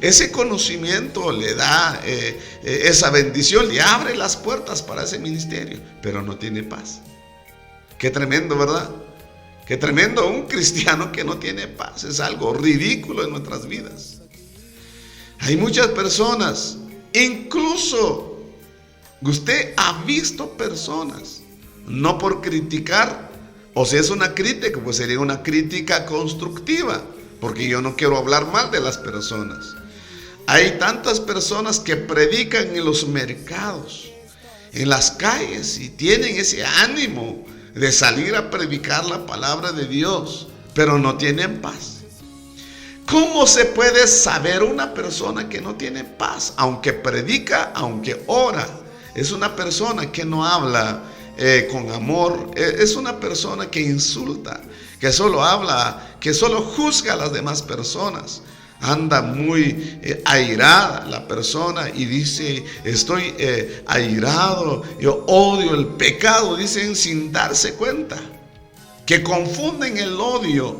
Ese conocimiento le da esa bendición, le abre las puertas para ese ministerio, pero no tiene paz. Qué tremendo, ¿verdad? Qué tremendo un cristiano que no tiene paz. Es algo ridículo en nuestras vidas. Hay muchas personas, incluso usted ha visto personas, no por criticar, o si es una crítica, pues sería una crítica constructiva, porque yo no quiero hablar mal de las personas. Hay tantas personas que predican en los mercados, en las calles, y tienen ese ánimo de salir a predicar la palabra de Dios, pero no tienen paz. ¿Cómo se puede saber una persona que no tiene paz? Aunque predica, aunque ora, es una persona que no habla con amor, es una persona que insulta, que solo habla, que solo juzga a las demás personas. Anda muy airada la persona y dice: estoy airado, yo odio el pecado, dicen sin darse cuenta, que confunden el odio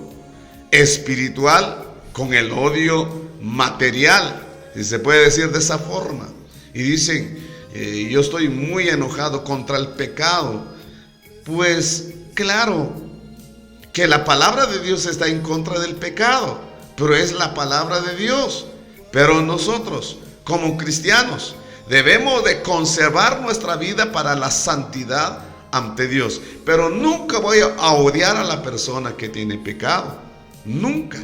espiritual con el odio material, si se puede decir de esa forma, y dicen: yo estoy muy enojado contra el pecado. Pues claro que la palabra de Dios está en contra del pecado, pero es la palabra de Dios. Pero nosotros, como cristianos, debemos de conservar nuestra vida para la santidad ante Dios. Pero nunca voy a odiar a la persona que tiene pecado. Nunca.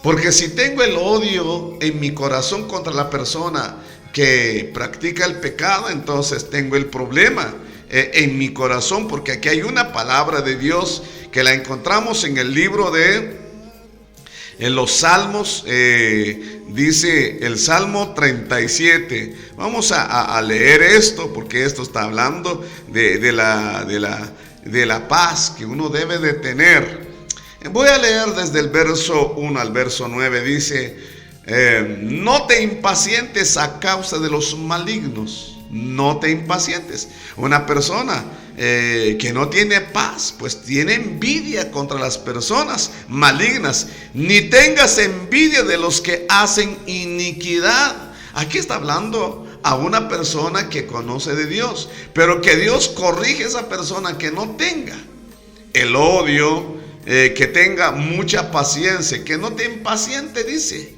Porque si tengo el odio en mi corazón contra la persona que practica el pecado, entonces tengo el problema en mi corazón, porque aquí hay una palabra de Dios que la encontramos en el libro en los Salmos, dice el Salmo 37. Vamos a leer esto, porque esto está hablando de la paz que uno debe de tener. Voy a leer desde el verso 1 al verso 9. Dice: no te impacientes a causa de los malignos. No te impacientes. Una persona que no tiene paz, pues tiene envidia contra las personas malignas. Ni tengas envidia de los que hacen iniquidad. Aquí está hablando a una persona que conoce de Dios, pero que Dios corrige a esa persona, que no tenga el odio, que tenga mucha paciencia, que no te impaciente, dice.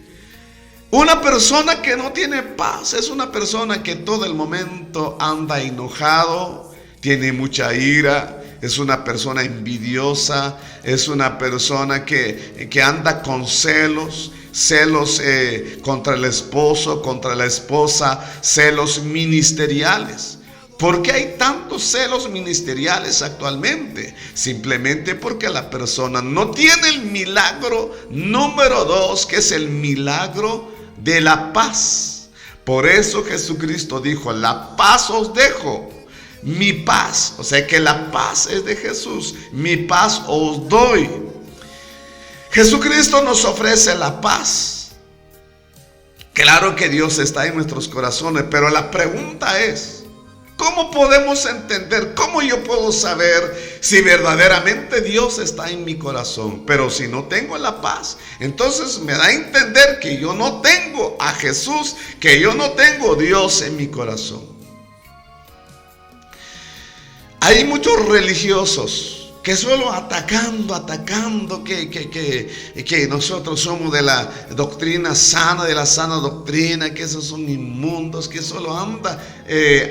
Una persona que no tiene paz es una persona que todo el momento anda enojado, tiene mucha ira, es una persona envidiosa, es una persona que anda con celos contra el esposo, contra la esposa, celos ministeriales. ¿Por qué hay tantos celos ministeriales actualmente? Simplemente porque la persona no tiene el milagro número 2, que es el milagro de la paz. Por eso Jesucristo dijo: la paz os dejo, mi paz. O sea que la paz es de Jesús, mi paz os doy. Jesucristo nos ofrece la paz. Claro que Dios está en nuestros corazones, pero la pregunta es: ¿cómo podemos entender? ¿Cómo yo puedo saber si verdaderamente Dios está en mi corazón? Pero si no tengo la paz, entonces me da a entender que yo no tengo a Jesús, que yo no tengo Dios en mi corazón. Hay muchos religiosos que solo atacando que nosotros somos de la doctrina sana, de la sana doctrina, que esos son inmundos, que solo anda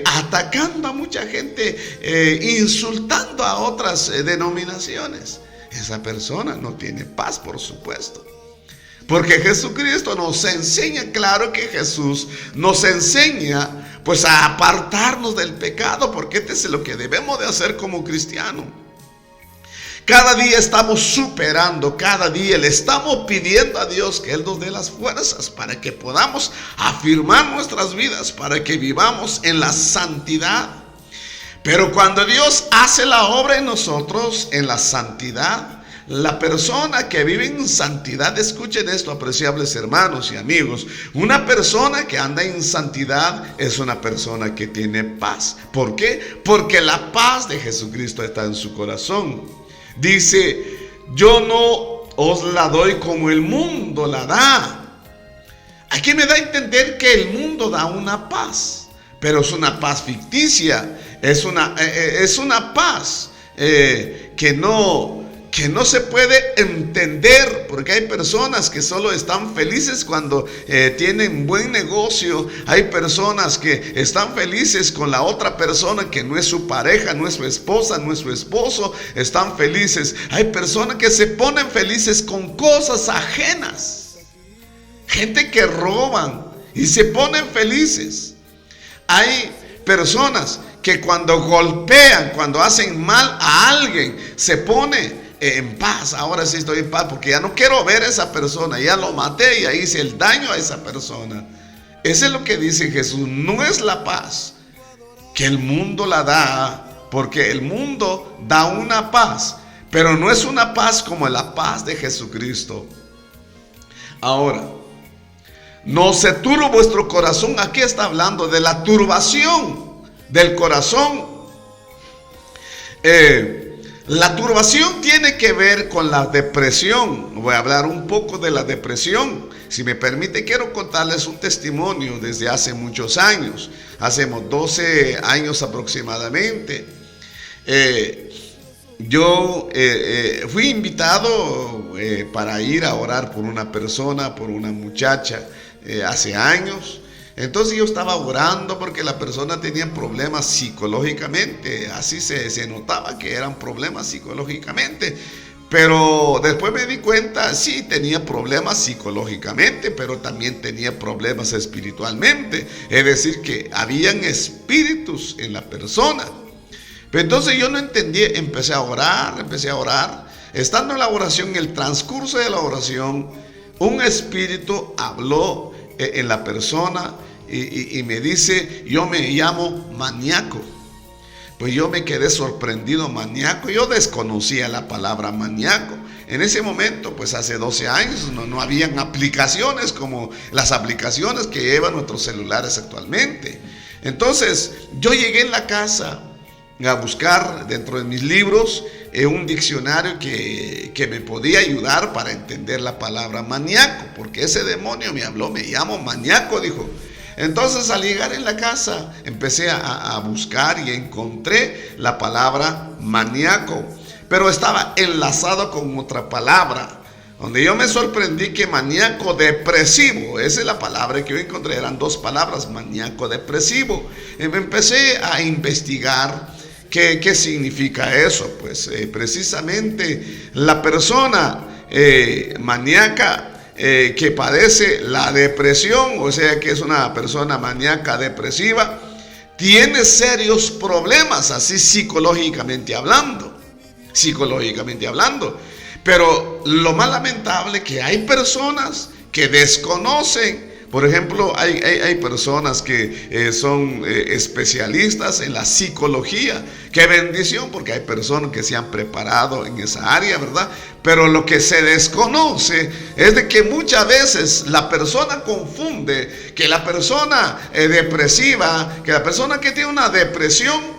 atacando a mucha gente, insultando a otras denominaciones. Esa persona no tiene paz, por supuesto. Porque Jesucristo nos enseña, claro que Jesús nos enseña pues a apartarnos del pecado, porque este es lo que debemos de hacer como cristianos. Cada día estamos superando, cada día le estamos pidiendo a Dios que Él nos dé las fuerzas para que podamos afirmar nuestras vidas, para que vivamos en la santidad. Pero cuando Dios hace la obra en nosotros, en la santidad, la persona que vive en santidad, escuchen esto, apreciables hermanos y amigos, una persona que anda en santidad es una persona que tiene paz. ¿Por qué? Porque la paz de Jesucristo está en su corazón. Dice: yo no os la doy como el mundo la da. Aquí me da a entender que el mundo da una paz, pero es una paz ficticia, es una paz que no se puede entender, porque hay personas que solo están felices cuando tienen buen negocio. Hay personas que están felices con la otra persona que no es su pareja, no es su esposa, no es su esposo. Están felices. Hay personas que se ponen felices con cosas ajenas. Gente que roban y se ponen felices. Hay personas que cuando golpean, cuando hacen mal a alguien, se pone en paz. Ahora sí estoy en paz porque ya no quiero ver a esa persona, ya lo maté, ya hice el daño a esa persona. Eso es lo que dice Jesús. No es la paz que el mundo la da, porque el mundo da una paz, pero no es una paz como la paz de Jesucristo. Ahora, no se turbe vuestro corazón. Aquí está hablando de la turbación del corazón. La turbación tiene que ver con la depresión. Voy a hablar un poco de la depresión. Si me permite, quiero contarles un testimonio desde hace muchos años. Hace 12 años aproximadamente. Yo fui invitado para ir a orar por una persona, por una muchacha, hace años. Entonces yo estaba orando porque la persona tenía problemas psicológicamente. Así se notaba que eran problemas psicológicamente. Pero después me di cuenta, sí, tenía problemas psicológicamente, pero también tenía problemas espiritualmente. Es decir, que habían espíritus en la persona. Pero entonces yo no entendí, empecé a orar. Estando en la oración, en el transcurso de la oración, un espíritu habló en la persona y me dice: yo me llamo maníaco. Pues yo me quedé sorprendido. Maníaco, yo desconocía la palabra maníaco. En ese momento, pues hace 12 años, no habían aplicaciones como las aplicaciones que llevan nuestros celulares actualmente. Entonces yo llegué en la casa a buscar dentro de mis libros un diccionario que me podía ayudar para entender la palabra maníaco, porque ese demonio me habló, me llamo maníaco, dijo. Entonces al llegar en la casa empecé a buscar y encontré la palabra maníaco, pero estaba enlazado con otra palabra, donde yo me sorprendí que maníaco depresivo, esa es la palabra que yo encontré. Eran dos palabras, maníaco depresivo. Empecé a investigar ¿qué significa eso? Pues precisamente la persona maníaca que padece la depresión, o sea que es una persona maníaca depresiva, tiene serios problemas, así psicológicamente hablando. Pero lo más lamentable es que hay personas que desconocen. Por ejemplo, hay personas que son especialistas en la psicología. Qué bendición, porque hay personas que se han preparado en esa área, ¿verdad? Pero lo que se desconoce es de que muchas veces la persona confunde que la persona depresiva, que la persona que tiene una depresión,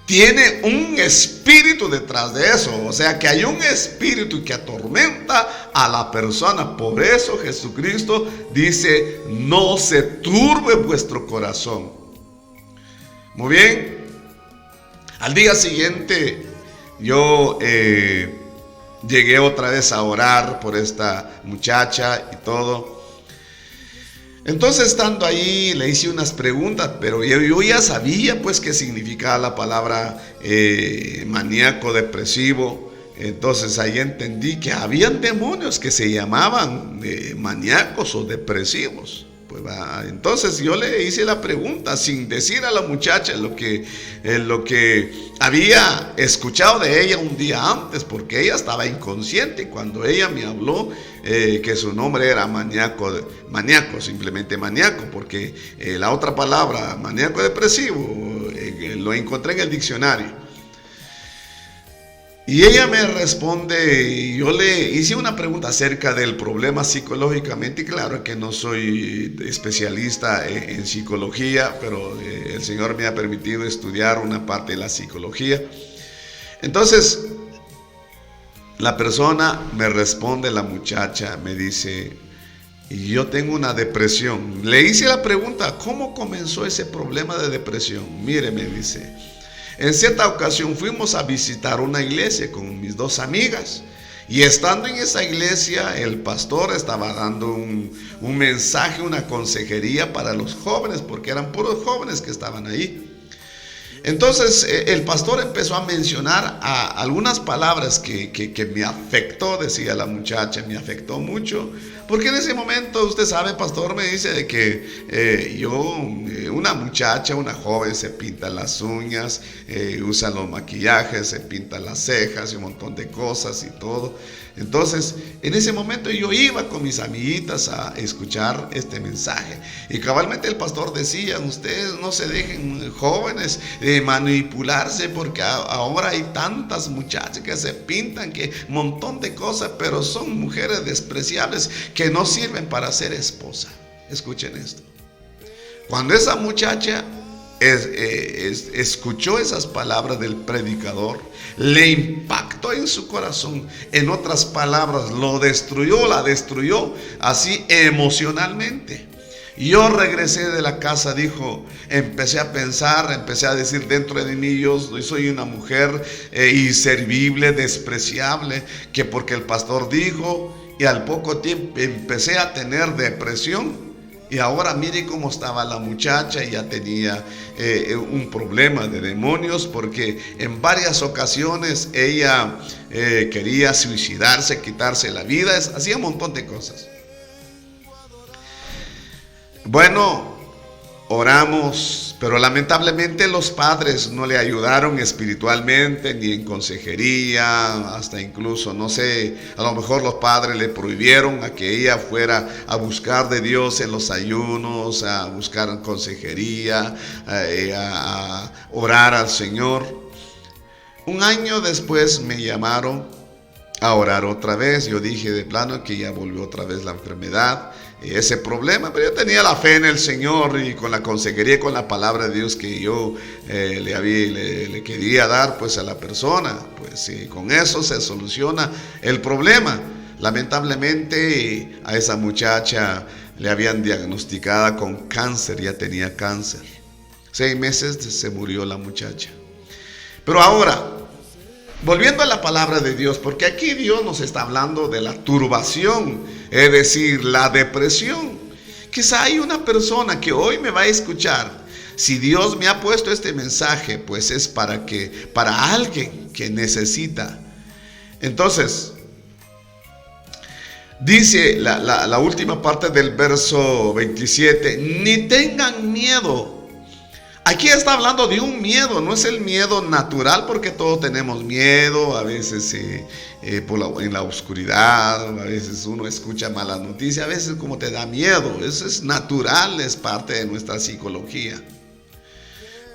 tiene un espíritu detrás de eso. O sea que hay un espíritu que atormenta a la persona. Por eso Jesucristo dice: no se turbe vuestro corazón. Muy bien. Al día siguiente yo llegué otra vez a orar por esta muchacha y todo. Entonces, estando ahí, le hice unas preguntas, pero yo ya sabía pues qué significaba la palabra maníaco depresivo. Entonces ahí entendí que habían demonios que se llamaban maníacos o depresivos. Pues, entonces yo le hice la pregunta sin decir a la muchacha lo que había escuchado de ella un día antes, porque ella estaba inconsciente cuando ella me habló que su nombre era maníaco, simplemente maníaco, porque la otra palabra, maníaco depresivo, lo encontré en el diccionario. Y ella me responde, yo le hice una pregunta acerca del problema psicológicamente, y claro que no soy especialista en psicología, pero el Señor me ha permitido estudiar una parte de la psicología. Entonces, La persona me responde, la muchacha me dice: y yo tengo una depresión. Le hice la pregunta: ¿cómo comenzó ese problema de depresión? Mire, me dice, en cierta ocasión fuimos a visitar una iglesia con mis dos amigas. Y estando en esa iglesia, el pastor estaba dando un mensaje, una consejería para los jóvenes, porque eran puros jóvenes que estaban ahí. Entonces el pastor empezó a mencionar algunas palabras que me afectó, decía la muchacha, me afectó mucho, porque en ese momento, usted sabe, pastor, me dice de que una muchacha, una joven, se pinta las uñas, usa los maquillajes, se pinta las cejas y un montón de cosas y todo. Entonces, en ese momento yo iba con mis amiguitas a escuchar este mensaje, y cabalmente el pastor decía: ustedes no se dejen, jóvenes, manipularse, porque ahora hay tantas muchachas que se pintan, que un montón de cosas, pero son mujeres despreciables que no sirven para ser esposa. Escuchen esto. Cuando esa muchacha escuchó esas palabras del predicador, le impactó en su corazón. En otras palabras, la destruyó así emocionalmente. Yo regresé de la casa, dijo, empecé a pensar, empecé a decir dentro de mí: yo soy una mujer inservible, despreciable, que porque el pastor dijo. Y al poco tiempo empecé a tener depresión. Y ahora mire cómo estaba la muchacha, y ya tenía un problema de demonios, porque en varias ocasiones ella quería suicidarse, quitarse la vida, hacía un montón de cosas. Bueno, oramos, pero lamentablemente los padres no le ayudaron espiritualmente, ni en consejería, hasta incluso, no sé, a lo mejor los padres le prohibieron a que ella fuera a buscar de Dios en los ayunos, a buscar consejería, a orar al Señor. Un año después me llamaron a orar otra vez. Yo dije de plano que ya volvió otra vez la enfermedad, ese problema, pero yo tenía la fe en el Señor, y con la consejería, con la palabra de Dios que yo le quería dar pues a la persona, pues sí, con eso se soluciona el problema. Lamentablemente a esa muchacha le habían diagnosticado con cáncer, ya tenía cáncer. 6 meses se murió la muchacha. Pero ahora, volviendo a la palabra de Dios, porque aquí Dios nos está hablando de la turbación, es decir, la depresión. Quizá hay una persona que hoy me va a escuchar. Si Dios me ha puesto este mensaje, pues es para alguien que necesita. Entonces, dice la última parte del verso 27, ni tengan miedo. Aquí está hablando de un miedo, no es el miedo natural, porque todos tenemos miedo, a veces en la oscuridad, a veces uno escucha malas noticias, a veces como te da miedo, eso es natural, es parte de nuestra psicología.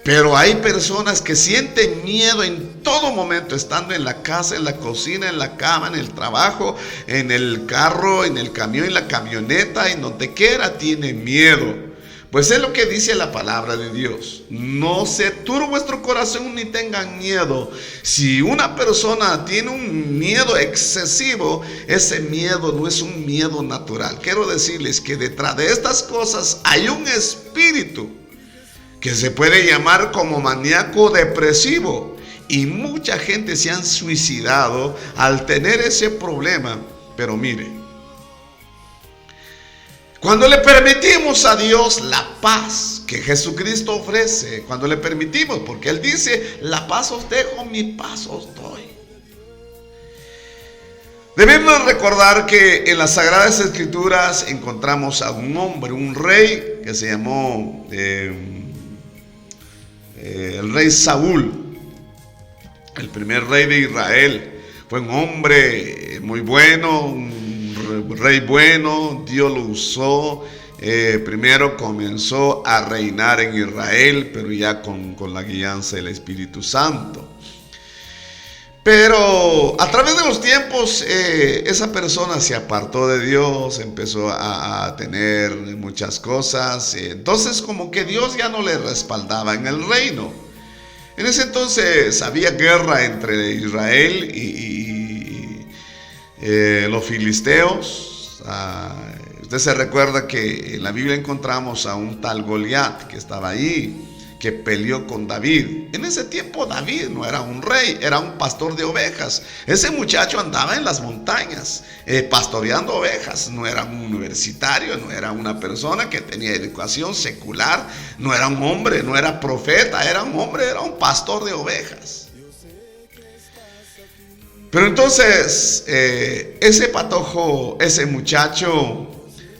Pero hay personas que sienten miedo en todo momento, estando en la casa, en la cocina, en la cama, en el trabajo, en el carro, en el camión, en la camioneta, en donde quiera tienen miedo. Pues es lo que dice la palabra de Dios: no se turbe vuestro corazón ni tengan miedo. Si una persona tiene un miedo excesivo, ese miedo no es un miedo natural. Quiero decirles que detrás de estas cosas hay un espíritu que se puede llamar como maníaco depresivo, y mucha gente se han suicidado al tener ese problema. Pero mire, cuando le permitimos a Dios la paz que Jesucristo ofrece, cuando le permitimos, porque Él dice: la paz os dejo, mi paz os doy. Debemos recordar que en las Sagradas Escrituras encontramos a un hombre, un rey, que se llamó el rey Saúl, el primer rey de Israel. Fue un hombre muy bueno, un rey bueno. Dios lo usó. Primero comenzó a reinar en Israel, pero ya con la guianza del Espíritu Santo. Pero a través de los tiempos esa persona se apartó de Dios, empezó a tener muchas cosas. Entonces como que Dios ya no le respaldaba en el reino. En ese entonces había guerra entre Israel los filisteos. Usted se recuerda que en la Biblia encontramos a un tal Goliat que estaba ahí, que peleó con David. En ese tiempo David no era un rey, era un pastor de ovejas. Ese muchacho andaba en las montañas pastoreando ovejas. No era un universitario, no era una persona que tenía educación secular, no era un hombre, no era profeta, era un hombre, era un pastor de ovejas. Pero entonces ese patojo, ese muchacho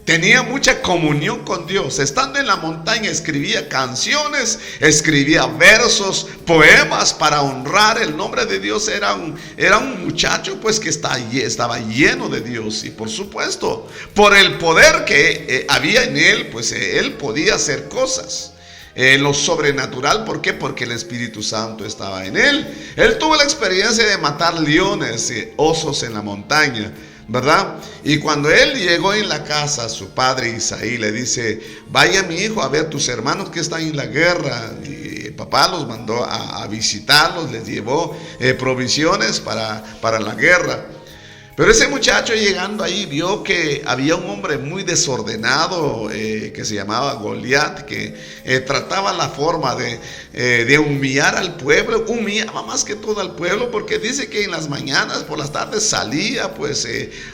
tenía mucha comunión con Dios. Estando en la montaña escribía canciones, escribía versos, poemas para honrar el nombre de Dios. Era un muchacho pues que estaba lleno de Dios. Y por supuesto, por el poder que había en él, pues él podía hacer cosas. Lo sobrenatural, ¿por qué? Porque el Espíritu Santo estaba en él. Él tuvo la experiencia de matar leones y osos en la montaña, ¿verdad? Y cuando él llegó en la casa, su padre Isaí le dice: vaya mi hijo a ver a tus hermanos que están en la guerra. Y papá los mandó a visitarlos, les llevó provisiones para la guerra. Pero ese muchacho, llegando ahí, vio que había un hombre muy desordenado que se llamaba Goliat, que trataba la forma de humillar al pueblo. Humillaba más que todo al pueblo, porque dice que en las mañanas, por las tardes salía pues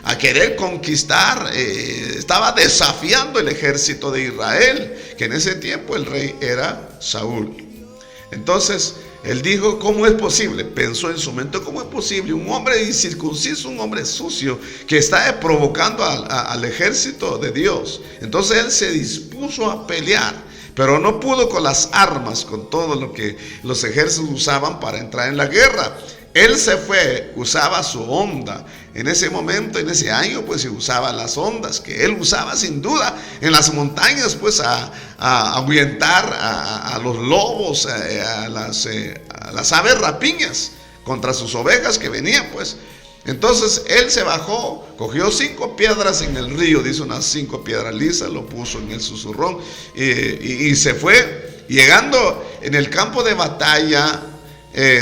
a querer conquistar. Estaba desafiando el ejército de Israel, que en ese tiempo el rey era Saúl. Entonces él dijo: ¿cómo es posible? Pensó en su mente: ¿cómo es posible un hombre incircunciso, un hombre sucio, que está provocando al ejército de Dios? Entonces él se dispuso a pelear, pero no pudo con las armas, con todo lo que los ejércitos usaban para entrar en la guerra. Él se fue, usaba su honda. En ese momento, en ese año, pues se usaban las ondas, que él usaba sin duda en las montañas, pues a ahuyentar a los lobos, a las aves rapiñas contra sus ovejas que venían, pues. Entonces él se bajó, cogió 5 piedras en el río, dice unas 5 piedras lisas, lo puso en el susurrón y se fue. Llegando en el campo de batalla,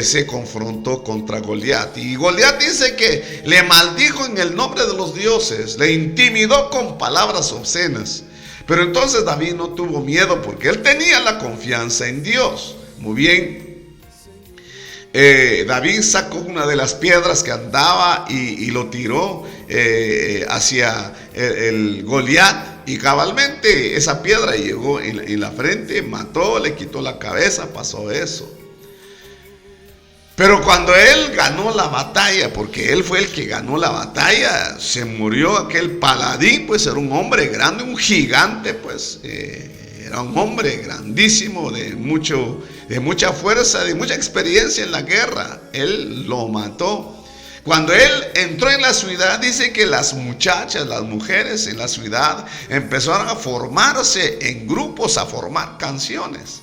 se confrontó contra Goliat. Y Goliat dice que le maldijo en el nombre de los dioses, le intimidó con palabras obscenas. Pero entonces David no tuvo miedo, porque él tenía la confianza en Dios. Muy bien. David sacó una de las piedras que andaba y lo tiró hacia el Goliat. Y cabalmente esa piedra llegó en la frente, mató, le quitó la cabeza, pasó eso. Pero cuando él ganó la batalla, porque él fue el que ganó la batalla, se murió aquel paladín, pues era un hombre grande, un gigante, pues era un hombre grandísimo, de mucha fuerza, de mucha experiencia en la guerra. Él lo mató. Cuando él entró en la ciudad, dice que las muchachas, las mujeres en la ciudad empezaron a formarse en grupos, a formar canciones.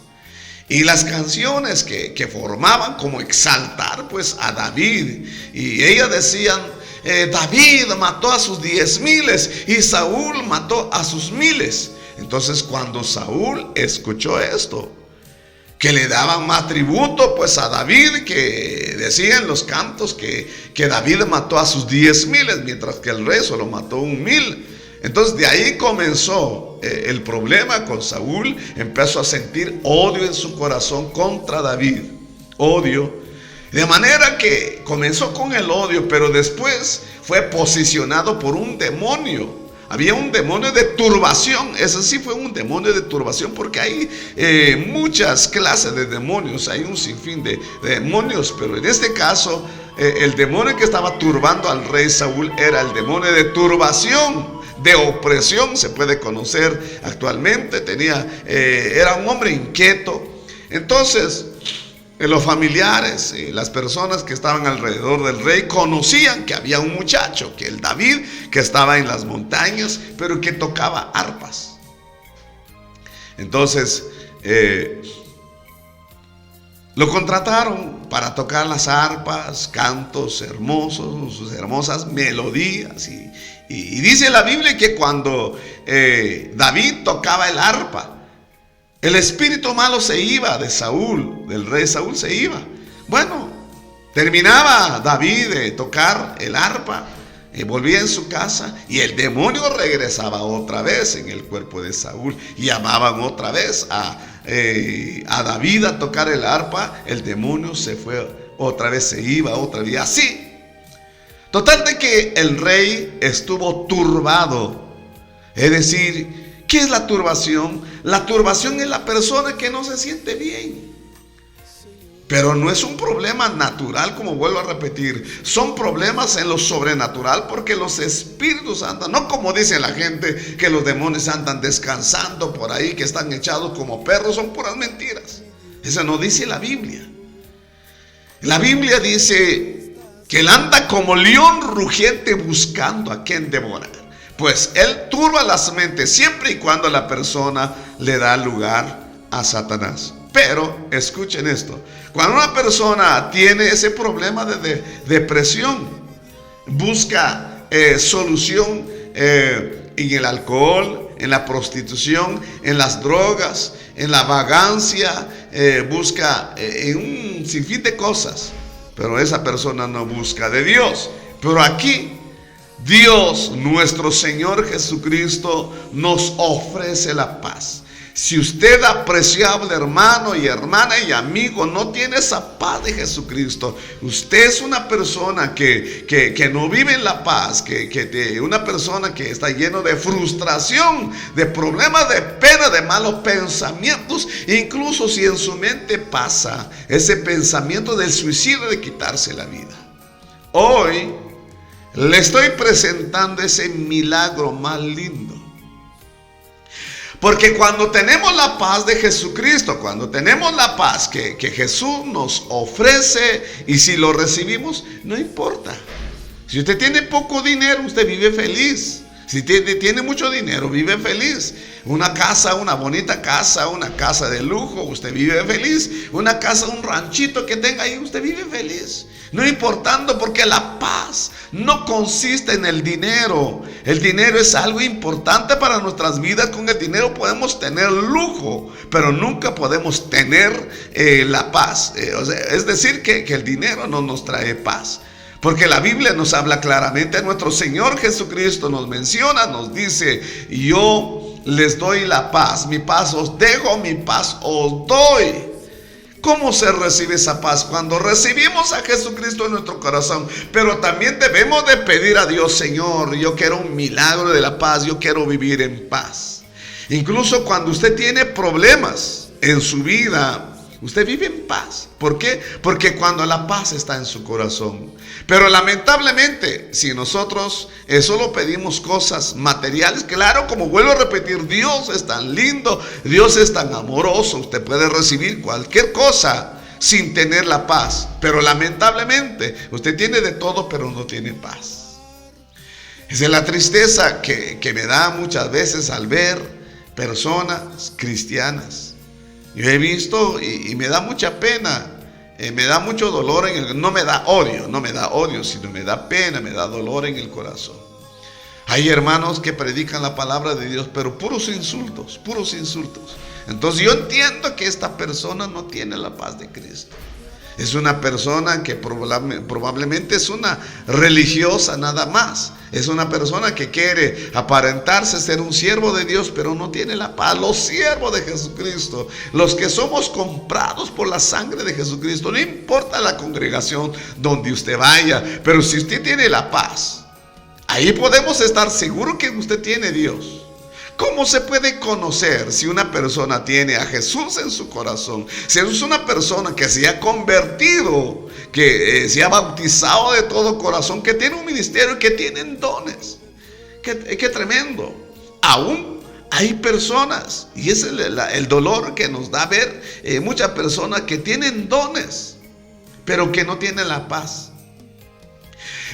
Y las canciones que formaban como exaltar pues a David. Y ellas decían: David mató a sus 10,000 y Saúl mató a sus 1,000. Entonces cuando Saúl escuchó esto, que le daban más tributo pues a David, que decían los cantos que David mató a sus 10,000, mientras que el rey solo mató 1,000. Entonces de ahí comenzó el problema con Saúl. Empezó a sentir odio en su corazón contra David. Odio. De manera que comenzó con el odio, pero después fue posicionado por un demonio. Había un demonio de turbación. Ese sí fue un demonio de turbación, porque hay muchas clases de demonios. Hay un sinfín de demonios, pero en este caso el demonio que estaba turbando al rey Saúl era el demonio de turbación, de opresión, se puede conocer actualmente. Era un hombre inquieto. Entonces los familiares y las personas que estaban alrededor del rey conocían que había un muchacho, que el David, que estaba en las montañas, pero que tocaba arpas. Entonces lo contrataron para tocar las arpas, cantos hermosos, sus hermosas melodías. Y dice la Biblia que cuando David tocaba el arpa, el espíritu malo se iba de Saúl, del rey Saúl se iba. Bueno, terminaba David de tocar el arpa volvía en su casa y el demonio regresaba otra vez en el cuerpo de Saúl. Y llamaban otra vez a David a tocar el arpa. El demonio se fue, otra vez se iba, otra vez así. Total de que el rey estuvo turbado. Es decir, ¿qué es la turbación? La turbación es la persona que no se siente bien. Pero no es un problema natural, como vuelvo a repetir. Son problemas en lo sobrenatural, porque los espíritus andan, no como dice la gente, que los demonios andan descansando por ahí, que están echados como perros. Son puras mentiras. Eso no dice la Biblia. La Biblia dice que él anda como león rugiente buscando a quien devorar. Pues él turba las mentes siempre y cuando la persona le da lugar a Satanás. Pero escuchen esto: cuando una persona tiene ese problema de depresión, busca solución en el alcohol, en la prostitución, en las drogas, en la vagancia, busca en un sinfín de cosas, pero esa persona no busca de Dios. Pero aquí Dios, nuestro Señor Jesucristo, nos ofrece la paz. Si usted, apreciable hermano y hermana y amigo, no tiene esa paz de Jesucristo, usted es una persona que no vive en la paz, una persona que está lleno de frustración, de problemas, de pena, de malos pensamientos. Incluso si en su mente pasa ese pensamiento del suicidio, de quitarse la vida, hoy le estoy presentando ese milagro más lindo. Porque cuando tenemos la paz de Jesucristo, cuando tenemos la paz que Jesús nos ofrece, y si lo recibimos, no importa. Si usted tiene poco dinero, usted vive feliz. Si tiene mucho dinero, vive feliz. Una casa, una bonita casa, una casa de lujo, usted vive feliz. Una casa, un ranchito que tenga ahí, usted vive feliz. No importando, porque la paz no consiste en el dinero. El dinero es algo importante para nuestras vidas. Con el dinero podemos tener lujo, pero nunca podemos tener la paz. Es decir, que el dinero no nos trae paz. Porque la Biblia nos habla claramente, nuestro Señor Jesucristo nos menciona, nos dice: yo les doy la paz, mi paz os dejo, mi paz os doy. ¿Cómo se recibe esa paz? Cuando recibimos a Jesucristo en nuestro corazón. Pero también debemos de pedir a Dios: Señor, yo quiero un milagro de la paz, yo quiero vivir en paz. Incluso cuando usted tiene problemas en su vida, usted vive en paz. ¿Por qué? Porque cuando la paz está en su corazón. Pero lamentablemente, si nosotros solo pedimos cosas materiales, claro, como vuelvo a repetir, Dios es tan lindo, Dios es tan amoroso, usted puede recibir cualquier cosa sin tener la paz. Pero lamentablemente, usted tiene de todo, pero no tiene paz. Esa es la tristeza que me da muchas veces al ver personas cristianas. Yo he visto y me da mucha pena, me da mucho dolor no me da odio, sino me da pena, me da dolor en el corazón. Hay hermanos que predican la palabra de Dios, pero puros insultos. Entonces yo entiendo que esta persona no tiene la paz de Cristo. Es una persona que probablemente es una religiosa nada más. Es una persona que quiere aparentarse ser un siervo de Dios, pero no tiene la paz. Los siervos de Jesucristo, los que somos comprados por la sangre de Jesucristo, no importa la congregación donde usted vaya, pero si usted tiene la paz, ahí podemos estar seguros que usted tiene Dios. ¿Cómo se puede conocer si una persona tiene a Jesús en su corazón? Si es una persona que se ha convertido, que se ha bautizado de todo corazón, que tiene un ministerio, que tienen dones. Qué tremendo. Aún hay personas, y es el dolor que nos da ver muchas personas que tienen dones, pero que no tienen la paz.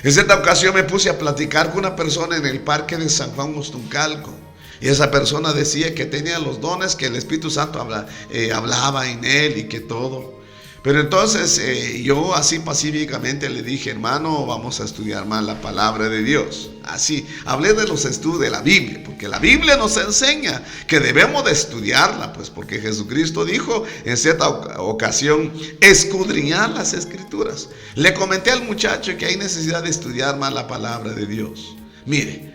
En cierta ocasión me puse a platicar con una persona en el parque de San Juan Ostuncalco. Y esa persona decía que tenía los dones, que el Espíritu Santo hablaba en él y que todo. Pero entonces yo así pacíficamente le dije, hermano, vamos a estudiar más la palabra de Dios. Así, hablé de los estudios de la Biblia, porque la Biblia nos enseña que debemos de estudiarla, pues porque Jesucristo dijo en cierta ocasión, escudriñar las Escrituras. Le comenté al muchacho que hay necesidad de estudiar más la palabra de Dios. Mire,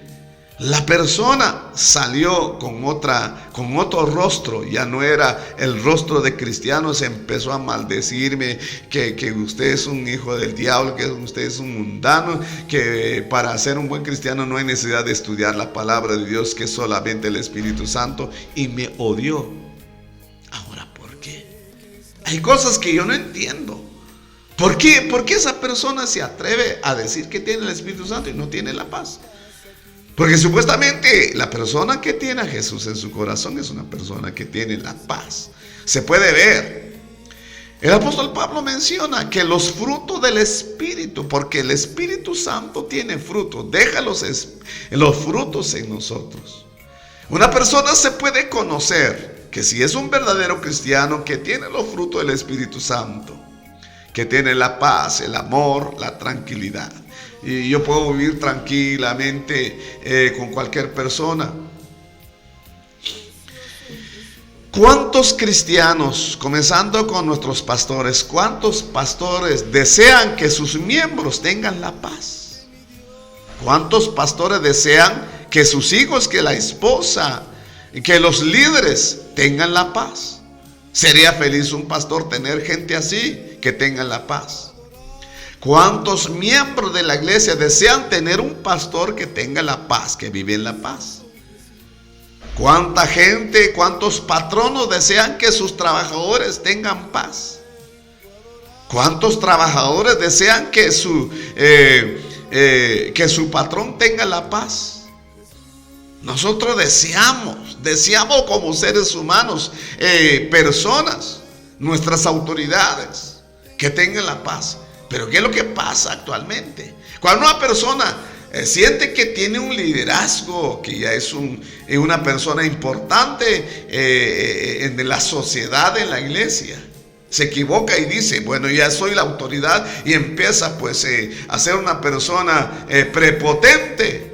la persona salió con otro rostro, ya no era el rostro de cristiano, se empezó a maldecirme, que usted es un hijo del diablo, que usted es un mundano, que para ser un buen cristiano no hay necesidad de estudiar la palabra de Dios, que es solamente el Espíritu Santo, y me odió. Ahora, ¿por qué? Hay cosas que yo no entiendo. ¿Por qué esa persona se atreve a decir que tiene el Espíritu Santo y no tiene la paz? Porque supuestamente la persona que tiene a Jesús en su corazón es una persona que tiene la paz. Se puede ver. El apóstol Pablo menciona que los frutos del Espíritu, porque el Espíritu Santo tiene frutos, deja los frutos en nosotros. Una persona se puede conocer que si es un verdadero cristiano, que tiene los frutos del Espíritu Santo, que tiene la paz, el amor, la tranquilidad. Y yo puedo vivir tranquilamente con cualquier persona. ¿Cuántos cristianos, comenzando con nuestros pastores, cuántos pastores desean que sus miembros tengan la paz? ¿Cuántos pastores desean que sus hijos, que la esposa, que los líderes tengan la paz? Sería feliz un pastor tener gente así, que tengan la paz. ¿Cuántos miembros de la iglesia desean tener un pastor que tenga la paz, que vive en la paz? ¿Cuánta gente, cuántos patronos desean que sus trabajadores tengan paz? ¿Cuántos trabajadores desean que su patrón tenga la paz? Nosotros deseamos como seres humanos, personas, nuestras autoridades, que tengan la paz. Pero ¿qué es lo que pasa actualmente? Cuando una persona siente que tiene un liderazgo, que ya es una persona importante en la sociedad, en la iglesia, se equivoca y dice, bueno, ya soy la autoridad, y empieza pues a ser una persona prepotente,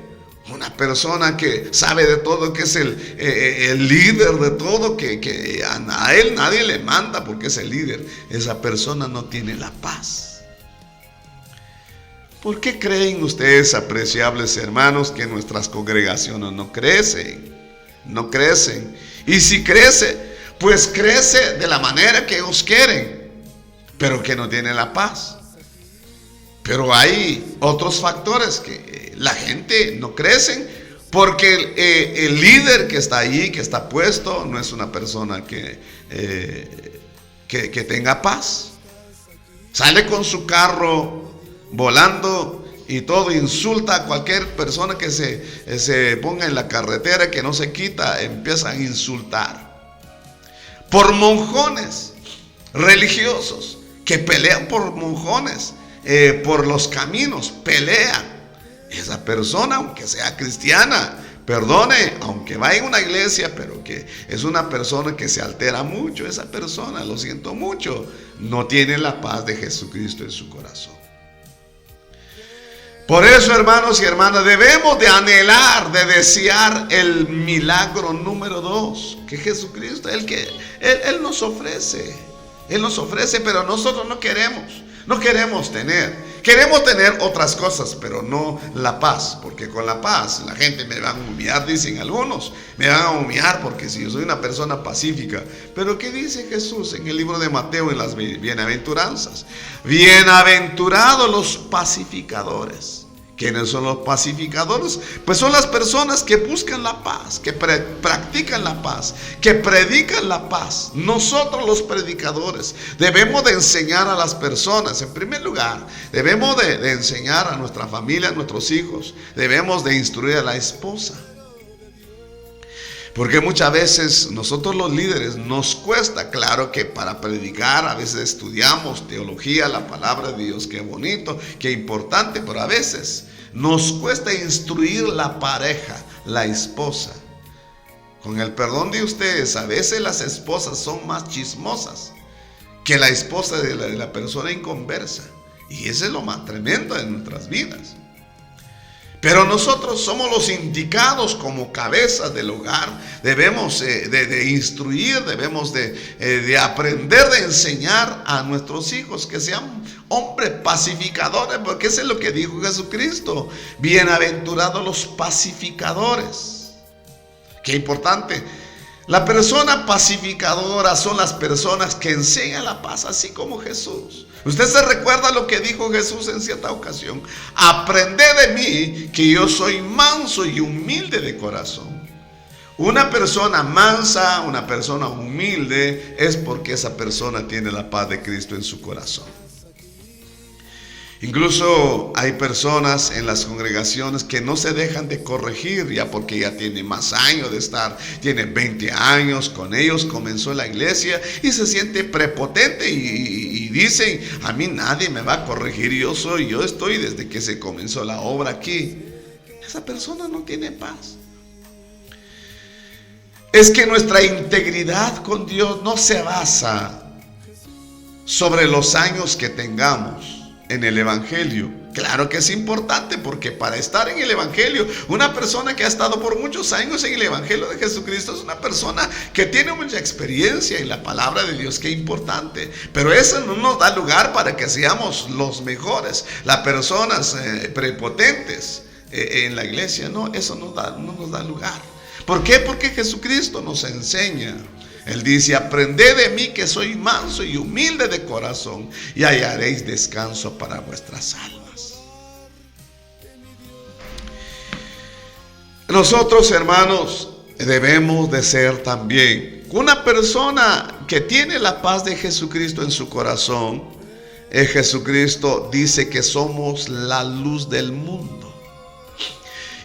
una persona que sabe de todo, que es el líder de todo, que a él nadie le manda porque es el líder. Esa persona no tiene la paz. ¿Por qué creen ustedes, apreciables hermanos, que nuestras congregaciones no crecen? No crecen. Y si crece, pues crece de la manera que ellos quieren, pero que no tiene la paz. Pero hay otros factores que la gente no crece, porque el líder que está ahí, que está puesto, no es una persona que tenga paz. Sale con su carro volando y todo, insulta a cualquier persona que se ponga en la carretera, que no se quita, empieza a insultar. Por monjones religiosos que pelean por monjones, por los caminos, pelean. Esa persona, aunque sea cristiana, perdone, aunque vaya a una iglesia, pero que es una persona que se altera mucho, esa persona, lo siento mucho, no tiene la paz de Jesucristo en su corazón. Por eso, hermanos y hermanas, debemos de anhelar, de desear el milagro número 2, que Jesucristo, Él nos ofrece. Él nos ofrece, pero nosotros no queremos tener. Queremos tener otras cosas, pero no la paz, porque con la paz la gente me va a humillar, dicen algunos, me van a humillar porque si yo soy una persona pacífica. Pero ¿qué dice Jesús en el libro de Mateo, en las bienaventuranzas? Bienaventurados los pacificadores. ¿Quiénes son los pacificadores? Pues son las personas que buscan la paz, que practican la paz, que predican la paz. Nosotros los predicadores debemos de enseñar a las personas. En primer lugar, debemos de enseñar a nuestra familia, a nuestros hijos. Debemos de instruir a la esposa. Porque muchas veces nosotros los líderes nos cuesta, claro que para predicar a veces estudiamos teología, la palabra de Dios, qué bonito, qué importante, pero a veces nos cuesta instruir la pareja, la esposa. Con el perdón de ustedes, a veces las esposas son más chismosas que la esposa de la persona inconversa. Y eso es lo más tremendo de nuestras vidas. Pero nosotros somos los indicados como cabezas del hogar. Debemos de instruir, debemos de aprender, de enseñar a nuestros hijos que sean hombres pacificadores, porque eso es lo que dijo Jesucristo. Bienaventurados los pacificadores. Qué importante. La persona pacificadora son las personas que enseñan la paz, así como Jesús. Usted se recuerda lo que dijo Jesús en cierta ocasión: aprended de mí, que yo soy manso y humilde de corazón. Una persona mansa, una persona humilde, es porque esa persona tiene la paz de Cristo en su corazón. Incluso hay personas en las congregaciones que no se dejan de corregir, ya porque ya tiene más años de estar, tiene 20 años con ellos, comenzó la iglesia y se siente prepotente y dicen: a mí nadie me va a corregir, yo estoy desde que se comenzó la obra aquí. Esa persona no tiene paz. Es que nuestra integridad con Dios no se basa sobre los años que tengamos en el evangelio. Claro que es importante, porque para estar en el evangelio, una persona que ha estado por muchos años en el evangelio de Jesucristo es una persona que tiene mucha experiencia en la palabra de Dios. Qué importante. Pero eso no nos da lugar para que seamos los mejores, las personas prepotentes en la iglesia. No, eso no nos da lugar. ¿Por qué? Porque Jesucristo nos enseña. Él dice: aprended de mí, que soy manso y humilde de corazón, y hallaréis descanso para vuestras almas. Nosotros, hermanos, debemos de ser también una persona que tiene la paz de Jesucristo en su corazón. Jesucristo dice que somos la luz del mundo.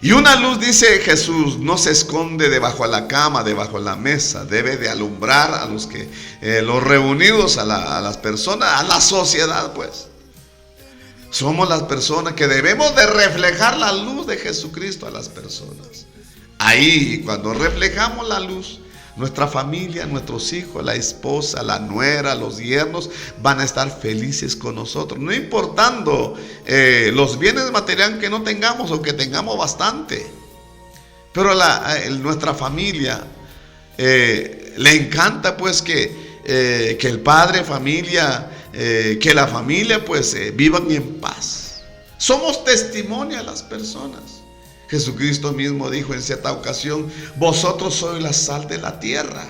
Y una luz, dice Jesús, no se esconde debajo de la cama, debajo de la mesa. Debe de alumbrar a los reunidos, a las personas, a la sociedad, pues. Somos las personas que debemos de reflejar la luz de Jesucristo a las personas. Ahí, cuando reflejamos la luz, nuestra familia, nuestros hijos, la esposa, la nuera, los yernos van a estar felices con nosotros, no importando los bienes materiales que no tengamos o que tengamos bastante. Pero nuestra familia le encanta, pues, que el padre, familia, que la familia, pues, vivan en paz. Somos testimonio a las personas. Jesucristo mismo dijo en cierta ocasión: vosotros sois la sal de la tierra.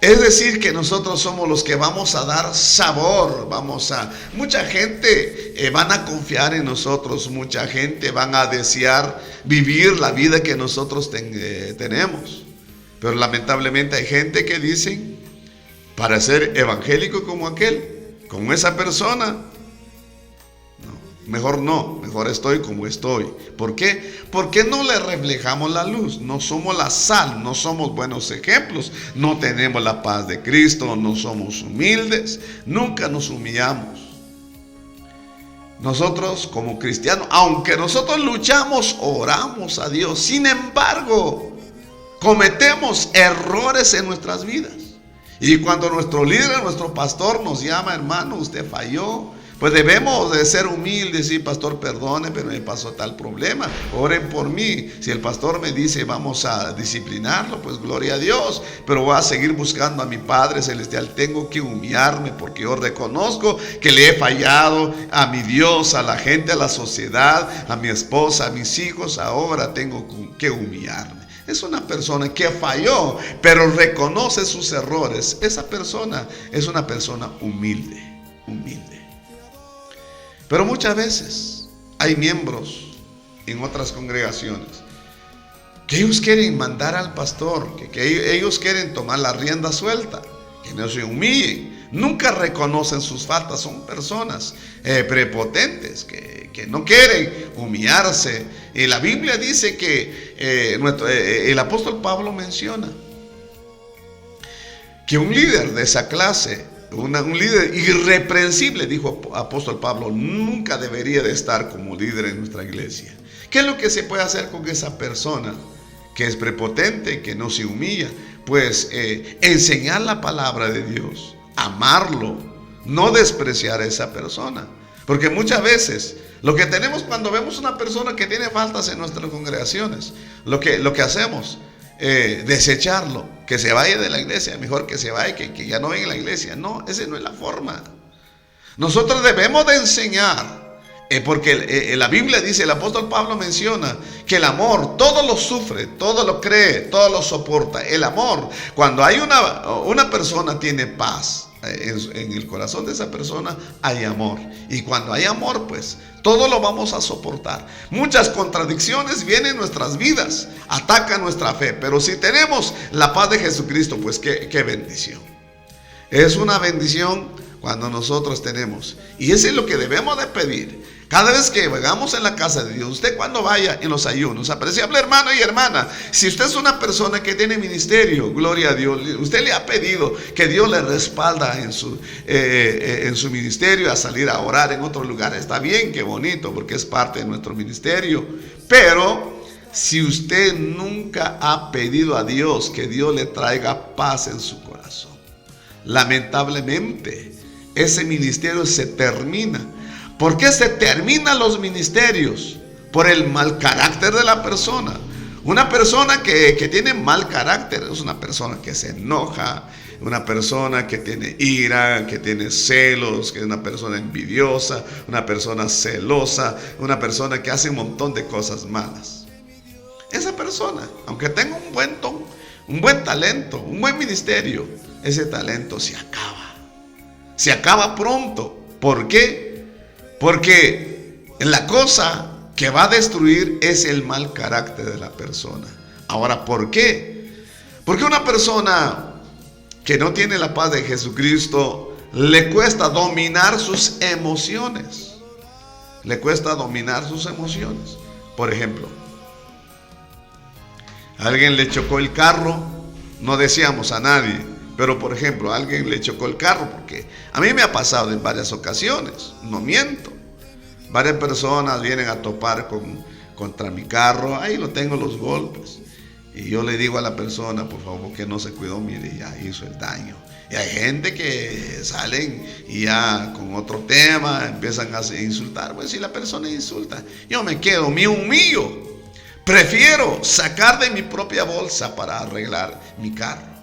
Es decir, que nosotros somos los que vamos a dar sabor. Mucha gente van a confiar en nosotros, mucha gente van a desear vivir la vida que nosotros tenemos. Pero lamentablemente hay gente que dicen: para ser evangélico como esa persona, mejor estoy como estoy. ¿Por qué? Porque no le reflejamos la luz, no somos la sal, no somos buenos ejemplos, no tenemos la paz de Cristo, no somos humildes, nunca nos humillamos. Nosotros como cristianos, aunque nosotros luchamos, oramos a Dios, sin embargo, cometemos errores en nuestras vidas. Y cuando nuestro líder, nuestro pastor nos llama: hermano, usted falló, pues debemos de ser humildes. Sí, pastor, perdone, pero me pasó tal problema, oren por mí. Si el pastor me dice: vamos a disciplinarlo, pues gloria a Dios, pero voy a seguir buscando a mi Padre Celestial. Tengo que humillarme, porque yo reconozco que le he fallado a mi Dios, a la gente, a la sociedad, a mi esposa, a mis hijos. Ahora tengo que humillarme. Es una persona que falló, pero reconoce sus errores. Esa persona es una persona humilde. Pero muchas veces hay miembros en otras congregaciones que ellos quieren mandar al pastor, que ellos quieren tomar la rienda suelta, que no se humillen, nunca reconocen sus faltas. Son personas prepotentes que no quieren humillarse. Y la Biblia dice que el apóstol Pablo menciona que un líder de esa clase, un líder irreprensible, dijo apóstol Pablo, nunca debería de estar como líder en nuestra iglesia. ¿Qué es lo que se puede hacer con esa persona que es prepotente, que no se humilla? pues enseñar la palabra de Dios, amarlo, no despreciar a esa persona. Porque muchas veces lo que tenemos cuando vemos una persona que tiene faltas en nuestras congregaciones, lo que hacemos, desecharlo, que se vaya de la iglesia, mejor que se vaya, que ya no venga a la iglesia. No, esa no es la forma. Nosotros debemos de enseñar, porque la Biblia dice, el apóstol Pablo menciona que el amor todo lo sufre, todo lo cree, todo lo soporta. El amor, cuando hay una persona tiene paz, en el corazón de esa persona hay amor, y cuando hay amor, pues todo lo vamos a soportar. Muchas contradicciones vienen en nuestras vidas, atacan nuestra fe, pero si tenemos la paz de Jesucristo, pues qué bendición. Es una bendición cuando nosotros tenemos, y eso es lo que debemos de pedir. Cada vez que vayamos en la casa de Dios, usted cuando vaya en los ayunos, apreciable hermano y hermana, si usted es una persona que tiene ministerio, gloria a Dios, usted le ha pedido que Dios le respalda en su ministerio, a salir a orar en otro lugar, está bien, qué bonito, porque es parte de nuestro ministerio. Pero si usted nunca ha pedido a Dios que Dios le traiga paz en su corazón, lamentablemente ese ministerio se termina. ¿Por qué se terminan los ministerios? Por el mal carácter de la persona. Una persona que tiene mal carácter es una persona que se enoja, una persona que tiene ira, que tiene celos, que es una persona envidiosa, una persona celosa, una persona que hace un montón de cosas malas. Esa persona, aunque tenga un buen don, un buen talento, un buen ministerio, ese talento se acaba. Se acaba pronto. ¿Por qué? Porque la cosa que va a destruir es el mal carácter de la persona. Ahora, ¿por qué? Porque una persona que no tiene la paz de Jesucristo le cuesta dominar sus emociones. Le cuesta dominar sus emociones. Por ejemplo, a alguien le chocó el carro, no decíamos a nadie. Pero por ejemplo, a alguien le chocó el carro, porque a mí me ha pasado en varias ocasiones, no miento. Varias personas vienen a topar contra mi carro, ahí lo tengo los golpes. Y yo le digo a la persona, por favor, que no se cuidó, mire, ya hizo el daño. Y hay gente que salen y ya con otro tema empiezan a insultar. Pues si la persona insulta, yo me quedo, me humillo. Prefiero sacar de mi propia bolsa para arreglar mi carro.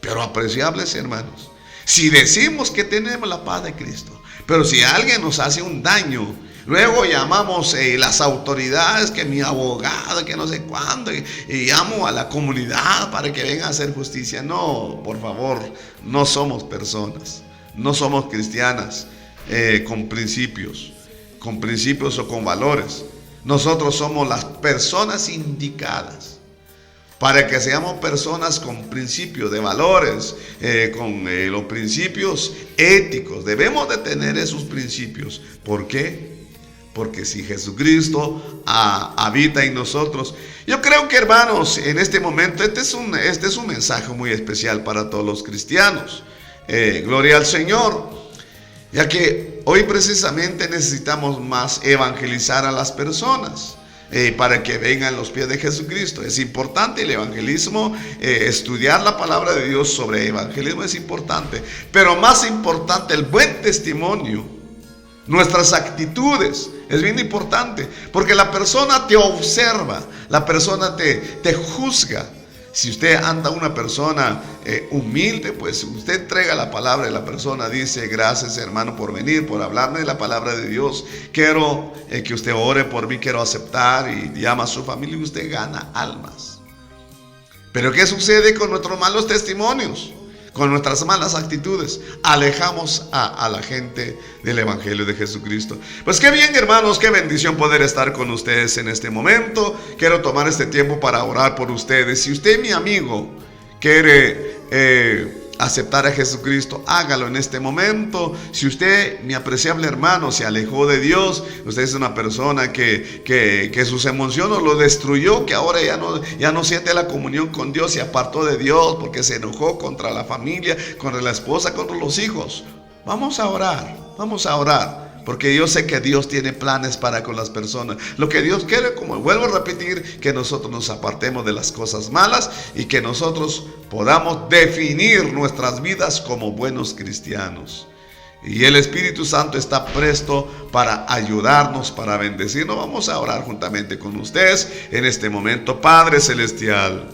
Pero apreciables hermanos, si decimos que tenemos la paz de Cristo, pero si alguien nos hace un daño, luego llamamos las autoridades, que mi abogado, que no sé cuándo, y llamo a la comunidad para que venga a hacer justicia. No, por favor, no somos personas, no somos cristianas con principios o con valores. Nosotros somos las personas indicadas para que seamos personas con principios de valores, con los principios éticos. Debemos de tener esos principios. ¿Por qué? Porque si Jesucristo habita en nosotros. Yo creo que, hermanos, en este momento este es un mensaje muy especial para todos los cristianos. Gloria al Señor, ya que hoy precisamente necesitamos más evangelizar a las personas. Para que vengan a los pies de Jesucristo. Es importante el evangelismo, estudiar la palabra de Dios sobre evangelismo es importante, pero más importante el buen testimonio, nuestras actitudes, es bien importante, porque la persona te observa, la persona te juzga. Si usted anda una persona humilde, pues usted entrega la palabra y la persona dice, gracias hermano por venir, por hablarme de la palabra de Dios. Quiero que usted ore por mí, quiero aceptar, y llama a su familia y usted gana almas. Pero ¿qué sucede con nuestros malos testimonios? Con nuestras malas actitudes, alejamos a la gente del Evangelio de Jesucristo. Pues qué bien, hermanos, qué bendición poder estar con ustedes en este momento. Quiero tomar este tiempo para orar por ustedes. Si usted, mi amigo, quiere aceptar a Jesucristo, hágalo en este momento. Si usted, mi apreciable hermano, se alejó de Dios, usted es una persona que sus emociones lo destruyó, que ahora ya no siente la comunión con Dios, se apartó de Dios porque se enojó contra la familia, contra la esposa, contra los hijos. Vamos a orar porque yo sé que Dios tiene planes para con las personas. Lo que Dios quiere, como vuelvo a repetir, que nosotros nos apartemos de las cosas malas y que nosotros podamos definir nuestras vidas como buenos cristianos. Y el Espíritu Santo está presto para ayudarnos, para bendecirnos. Vamos a orar juntamente con ustedes en este momento. Padre Celestial,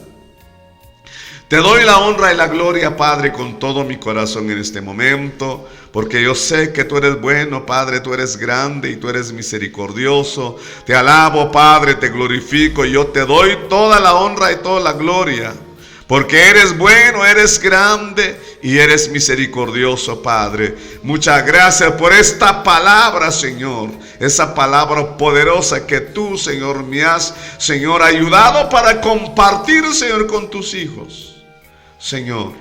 te doy la honra y la gloria, Padre, con todo mi corazón en este momento, porque yo sé que tú eres bueno, Padre, tú eres grande y tú eres misericordioso. Te alabo, Padre, te glorifico y yo te doy toda la honra y toda la gloria, porque eres bueno, eres grande y eres misericordioso, Padre. Muchas gracias por esta palabra, Señor. Esa palabra poderosa que tú, Señor, me has, Señor, ayudado para compartir, Señor, con tus hijos. Señor,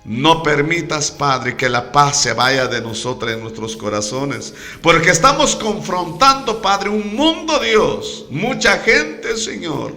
no permitas, Padre, que la paz se vaya de nosotros en nuestros corazones, porque estamos confrontando, Padre, un mundo, Dios, mucha gente, Señor,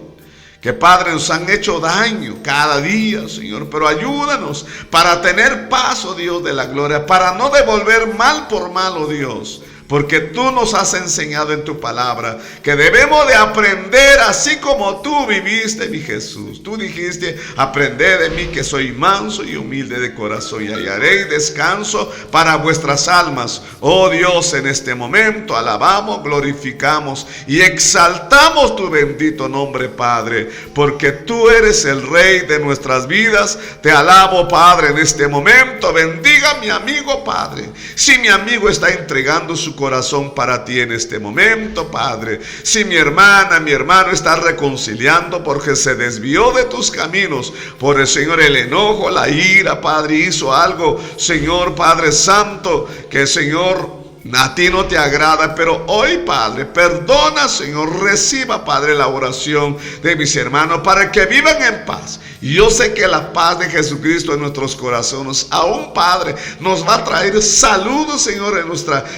que, Padre, nos han hecho daño cada día, Señor, pero ayúdanos para tener paz, oh Dios de la gloria, para no devolver mal por mal, oh Dios. Porque tú nos has enseñado en tu palabra que debemos de aprender así como tú viviste, mi Jesús. Tú dijiste, aprended de mí que soy manso y humilde de corazón y hallaréis descanso para vuestras almas. Oh Dios, en este momento alabamos, glorificamos y exaltamos tu bendito nombre, Padre, porque tú eres el Rey de nuestras vidas. Te alabo, Padre, en este momento. Bendiga a mi amigo, Padre. Si mi amigo está entregando su corazón para ti en este momento, Padre. Si mi hermana, mi hermano está reconciliando porque se desvió de tus caminos, por el Señor, el enojo, la ira, Padre, hizo algo, Señor, Padre Santo, que, Señor, a ti no te agrada, pero hoy, Padre, perdona, Señor, reciba, Padre, la oración de mis hermanos para que vivan en paz. Y yo sé que la paz de Jesucristo en nuestros corazones, aún, Padre, nos va a traer salud, Señor,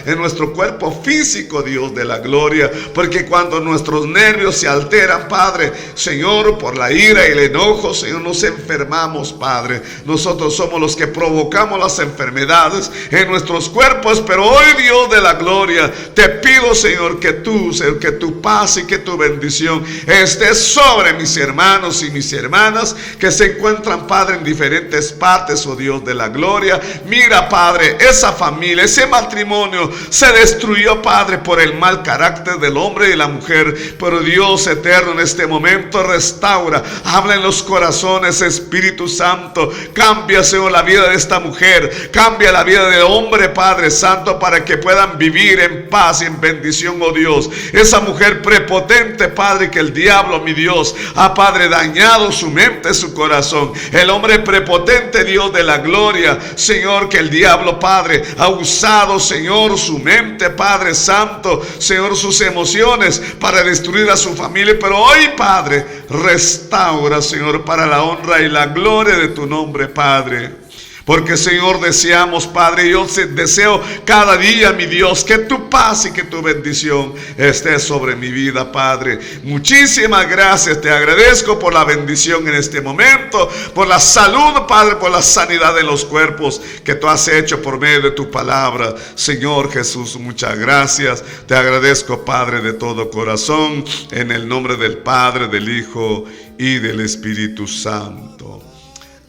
en nuestro cuerpo físico, Dios de la gloria, porque cuando nuestros nervios se alteran, Padre, Señor, por la ira y el enojo, Señor, nos enfermamos, Padre. Nosotros somos los que provocamos las enfermedades en nuestros cuerpos, pero hoy, Dios de la gloria, te pido, Señor, que tú, Señor, que tu paz y que tu bendición esté sobre mis hermanos y mis hermanas que se encuentran, Padre, en diferentes partes, oh Dios de la gloria. Mira, Padre, esa familia, ese matrimonio se destruyó, Padre, por el mal carácter del hombre y la mujer, pero Dios eterno, en este momento restaura, habla en los corazones, Espíritu Santo, cambia, Señor, la vida de esta mujer, cambia la vida del hombre, Padre Santo, para que puedan vivir en paz y en bendición, oh Dios. Esa mujer prepotente, Padre, que el diablo, mi Dios, ha, Padre, dañado su mente, su corazón. El hombre prepotente, Dios de la gloria, Señor, que el diablo, Padre, ha usado, Señor, su mente, Padre Santo, Señor, sus emociones para destruir a su familia, pero hoy, Padre, restaura, Señor, para la honra y la gloria de tu nombre, Padre. Porque, Señor, deseamos, Padre, yo deseo cada día, mi Dios, que tu paz y que tu bendición esté sobre mi vida, Padre. Muchísimas gracias, te agradezco por la bendición en este momento, por la salud, Padre, por la sanidad de los cuerpos que tú has hecho por medio de tu palabra. Señor Jesús, muchas gracias. Te agradezco, Padre, de todo corazón, en el nombre del Padre, del Hijo y del Espíritu Santo.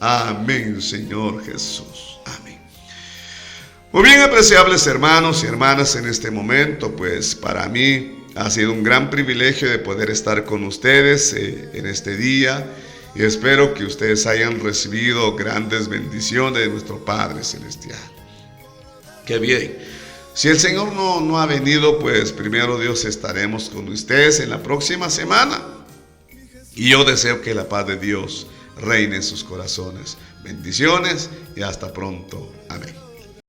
Amén, Señor Jesús. Amén. Muy bien, apreciables hermanos y hermanas, en este momento, pues para mí ha sido un gran privilegio de poder estar con ustedes en este día, y espero que ustedes hayan recibido grandes bendiciones de nuestro Padre Celestial. Qué bien. Si el Señor no ha venido, pues primero Dios estaremos con ustedes en la próxima semana, y yo deseo que la paz de Dios reine en sus corazones. Bendiciones y hasta pronto. Amén.